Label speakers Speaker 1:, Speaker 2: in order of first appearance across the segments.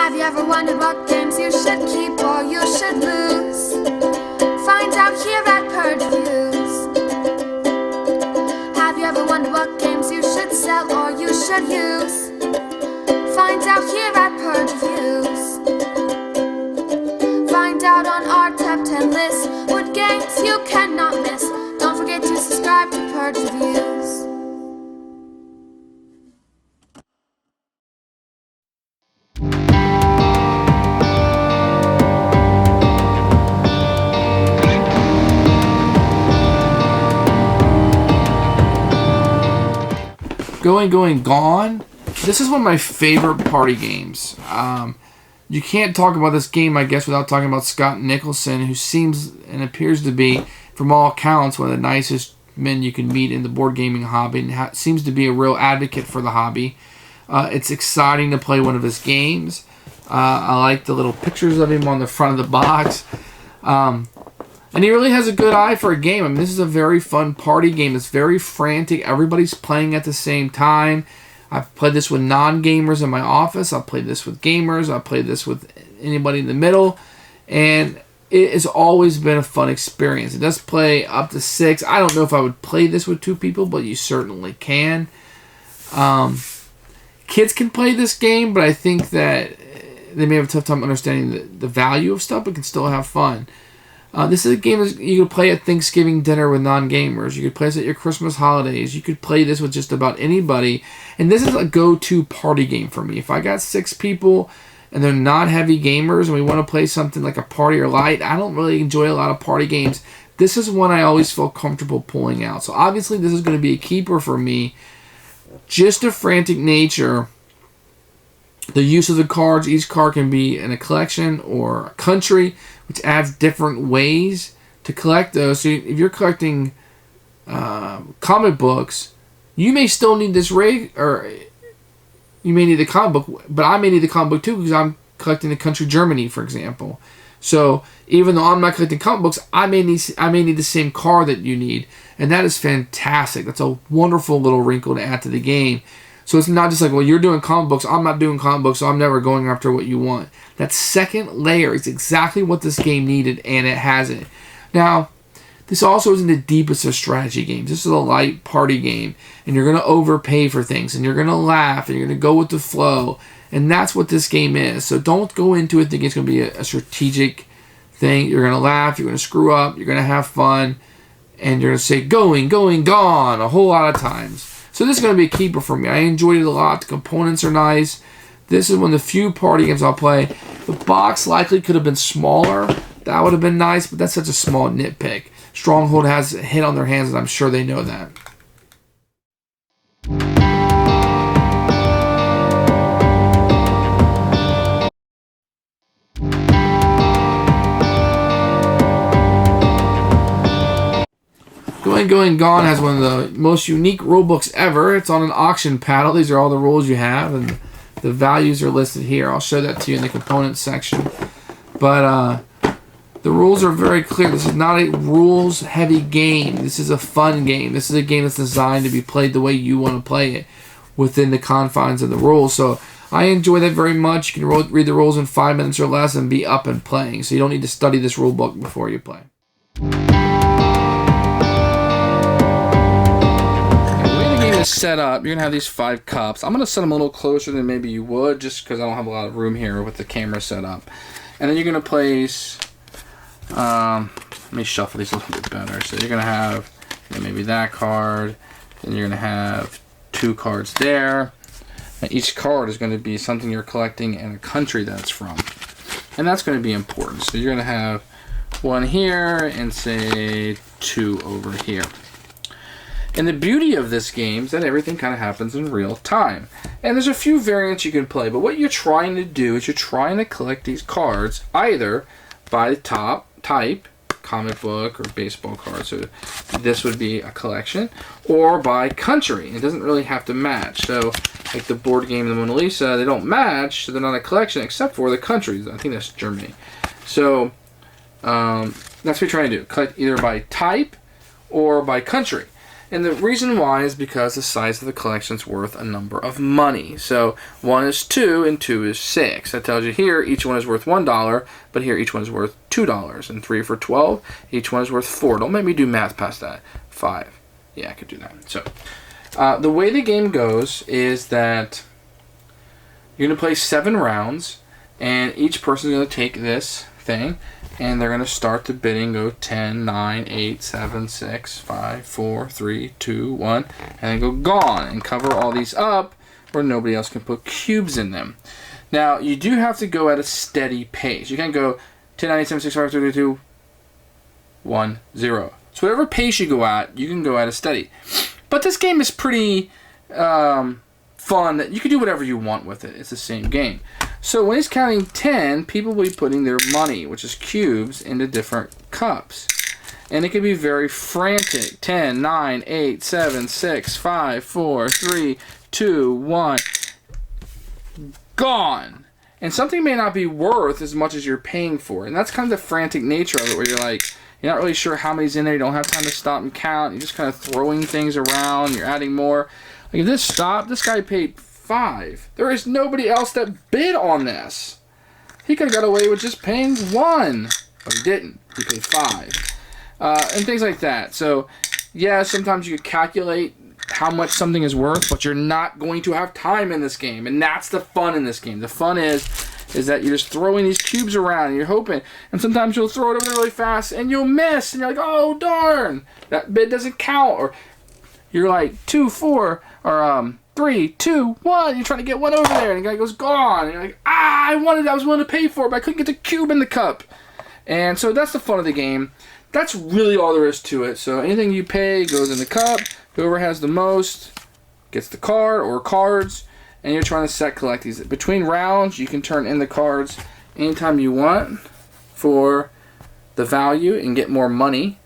Speaker 1: Have you ever wondered what games you should keep or you should lose? Find out here at Purge Reviews. Have you ever wondered what games you should sell or you should use? Find out here at Purge Reviews. Find out on our top 10 list what games you cannot miss. Don't forget to subscribe to Purge Reviews.
Speaker 2: Going, Gone. This is one of my favorite party games. You can't talk about this game, I guess, without talking about Scott Nicholson, who seems and appears to be, from all accounts, one of the nicest men you can meet in the board gaming hobby, and seems to be a real advocate for the hobby. It's exciting to play one of his games. I like the little pictures of him on the front of the box. And he really has a good eye for a game. I mean, this is a very fun party game. It's very frantic. Everybody's playing at the same time. I've played this with non-gamers in my office. I've played this with gamers. I've played this with anybody in the middle. And it has always been a fun experience. It does play up to 6. I don't know if I would play this with 2 people, but you certainly can. Kids can play this game, but I think that they may have a tough time understanding the value of stuff, but can still have fun. This is a game that you could play at Thanksgiving dinner with non-gamers. You could play this at your Christmas holidays. You could play this with just about anybody. And this is a go-to party game for me. If I got 6 people and they're not heavy gamers and we want to play something like a party or light, I don't really enjoy a lot of party games. This is one I always feel comfortable pulling out. So obviously this is going to be a keeper for me. Just the frantic nature. The use of the cards. Each card can be in a collection or a country, which adds different ways to collect those. So if you're collecting comic books, you may still need this or you may need the comic book, but I may need the comic book too because I'm collecting the country Germany, for example. So even though I'm not collecting comic books, I may need the same card that you need, and that is fantastic. That's a wonderful little wrinkle to add to the game. So it's not just like, well, you're doing comic books, I'm not doing comic books, so I'm never going after what you want. That second layer is exactly what this game needed, and it has it. Now, this also isn't the deepest of strategy games. This is a light party game, and you're going to overpay for things, and you're going to laugh, and you're going to go with the flow, and that's what this game is. So don't go into it thinking it's going to be a strategic thing. You're going to laugh, you're going to screw up, you're going to have fun, and you're going to say, going, gone, a whole lot of times. So this is going to be a keeper for me. I enjoyed it a lot. The components are nice. This is one of the few party games I'll play. The box likely could have been smaller. That would have been nice, but that's such a small nitpick. Stronghold has a hit on their hands, and I'm sure they know that. Going, Gone has one of the most unique rule books ever. It's on an auction paddle. These are all the rules you have, and the values are listed here. I'll show that to you in the components section. But the rules are very clear. This is not a rules-heavy game. This is a fun game. This is a game that's designed to be played the way you want to play it within the confines of the rules. So I enjoy that very much. You can read the rules in 5 minutes or less and be up and playing. So you don't need to study this rule book before you play. Set up, you're gonna have these 5 cups. I'm gonna set them a little closer than maybe you would, just because I don't have a lot of room here with the camera set up. And then you're gonna place. Let me shuffle these a little bit better. So you're gonna have maybe that card, and you're gonna have 2 cards there. And each card is going to be something you're collecting and a country that it's from, and that's going to be important. So you're gonna have 1 here and say 2 over here. And the beauty of this game is that everything kind of happens in real time. And there's a few variants you can play, but what you're trying to do is you're trying to collect these cards either by type, comic book or baseball cards, so this would be a collection, or by country. It doesn't really have to match. So like the board game, the Mona Lisa, they don't match, so they're not a collection except for the countries. I think that's Germany. So that's what you're trying to do. Collect either by type or by country. And the reason why is because the size of the collection is worth a number of money. So 1 is 2 and 2 is 6. That tells you here each one is worth $1, but here each one is worth $2. And 3 for 12, each one is worth 4. Don't make me do math past that. 5. Yeah, I could do that. So the way the game goes is that you're going to play 7 rounds, and each person is going to take this thing, and they're going to start the bidding, go 10, 9, 8, 7, 6, 5, 4, 3, 2, 1, and then go gone, and cover all these up where nobody else can put cubes in them. Now, you do have to go at a steady pace. You can't go 10, 9, 8, 7, 6, 5, 4, 3, 2, 1, 0. So whatever pace you go at, you can go at a steady. But this game is pretty fun. You can do whatever you want with it. It's the same game. So when he's counting 10, people will be putting their money, which is cubes, into different cups. And it can be very frantic. 10, 9, 8, 7, 6, 5, 4, 3, 2, 1. Gone. And something may not be worth as much as you're paying for it. And that's kind of the frantic nature of it, where you're like, you're not really sure how many's in there. You don't have time to stop and count. You're just kind of throwing things around. You're adding more. Like if this stopped, this guy paid 5. There is nobody else that bid on this. He could have got away with just paying 1. But he didn't. He paid 5. And things like that. So, yeah, sometimes you could calculate how much something is worth, but you're not going to have time in this game. And that's the fun in this game. The fun is that you're just throwing these cubes around and you're hoping. And sometimes you'll throw it over there really fast and you'll miss. And you're like, oh, darn. That bid doesn't count. Or you're like 2, 4, or 3, 2, 1. You're trying to get one over there, and the guy goes gone. And you're like, I was willing to pay for it, but I couldn't get the cube in the cup. And so that's the fun of the game. That's really all there is to it. So anything you pay goes in the cup. Whoever has the most gets the card or cards, and you're trying to collect these. Between rounds, you can turn in the cards anytime you want for the value and get more money.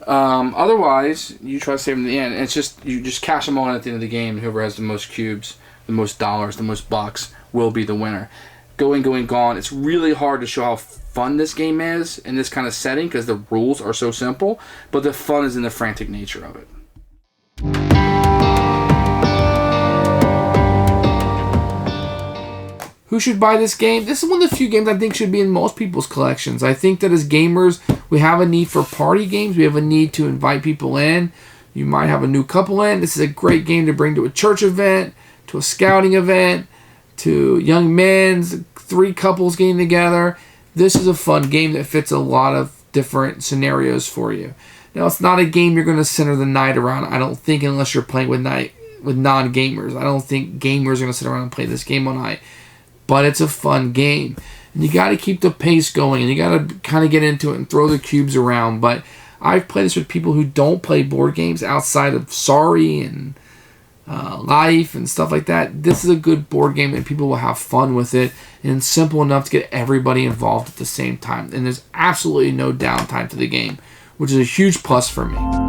Speaker 2: Otherwise, you try to save them at the end. And it's just, you just cash them on at the end of the game. Whoever has the most cubes, the most dollars, the most bucks will be the winner. Going, gone. It's really hard to show how fun this game is in this kind of setting because the rules are so simple, but the fun is in the frantic nature of it. Who should buy this game? This is one of the few games I think should be in most people's collections. I think that as gamers, we have a need for party games. We have a need to invite people in. You might have a new couple in. This is a great game to bring to a church event, to a scouting event, to young men's, 3 couples getting together. This is a fun game that fits a lot of different scenarios for you. Now, it's not a game you're going to center the night around, I don't think, unless you're playing with non-gamers. I don't think gamers are going to sit around and play this game all night. But it's a fun game. And you got to keep the pace going, and you got to kind of get into it and throw the cubes around. But I've played this with people who don't play board games outside of Sorry and Life and stuff like that. This is a good board game, and people will have fun with it. And it's simple enough to get everybody involved at the same time. And there's absolutely no downtime to the game, which is a huge plus for me.